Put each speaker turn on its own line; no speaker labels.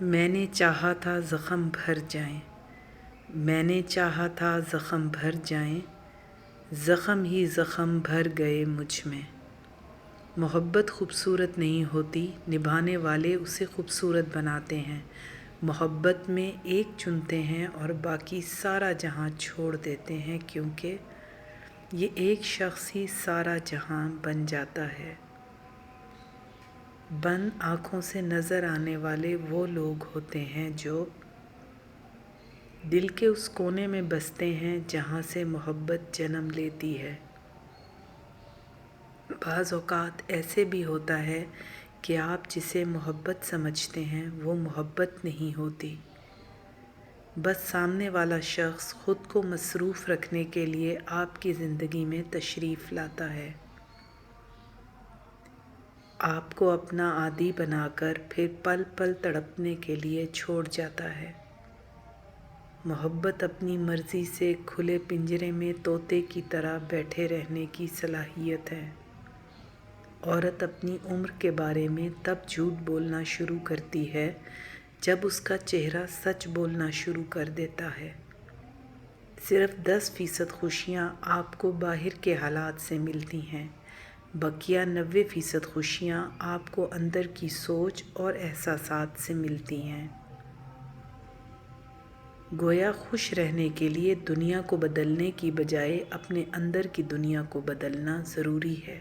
میں نے چاہا تھا زخم بھر جائیں، میں نے چاہا تھا زخم بھر جائیں، زخم ہی زخم بھر گئے مجھ میں۔ محبت خوبصورت نہیں ہوتی، نبھانے والے اسے خوبصورت بناتے ہیں۔ محبت میں ایک چنتے ہیں اور باقی سارا جہاں چھوڑ دیتے ہیں، کیونکہ یہ ایک شخص ہی سارا جہاں بن جاتا ہے۔ بند آنکھوں سے نظر آنے والے وہ لوگ ہوتے ہیں جو دل کے اس کونے میں بستے ہیں جہاں سے محبت جنم لیتی ہے۔ بعض اوقات ایسے بھی ہوتا ہے کہ آپ جسے محبت سمجھتے ہیں وہ محبت نہیں ہوتی، بس سامنے والا شخص خود کو مصروف رکھنے کے لیے آپ کی زندگی میں تشریف لاتا ہے، آپ کو اپنا عادی بنا کر پھر پل پل تڑپنے کے لیے چھوڑ جاتا ہے۔ محبت اپنی مرضی سے کھلے پنجرے میں طوطے کی طرح بیٹھے رہنے کی صلاحیت ہے۔ عورت اپنی عمر کے بارے میں تب جھوٹ بولنا شروع کرتی ہے جب اس کا چہرہ سچ بولنا شروع کر دیتا ہے۔ صرف 10% خوشیاں آپ کو باہر کے حالات سے ملتی ہیں، بقیہ 90% خوشیاں آپ کو اندر کی سوچ اور احساسات سے ملتی ہیں۔ گویا خوش رہنے کے لیے دنیا کو بدلنے کی بجائے اپنے اندر کی دنیا کو بدلنا ضروری ہے۔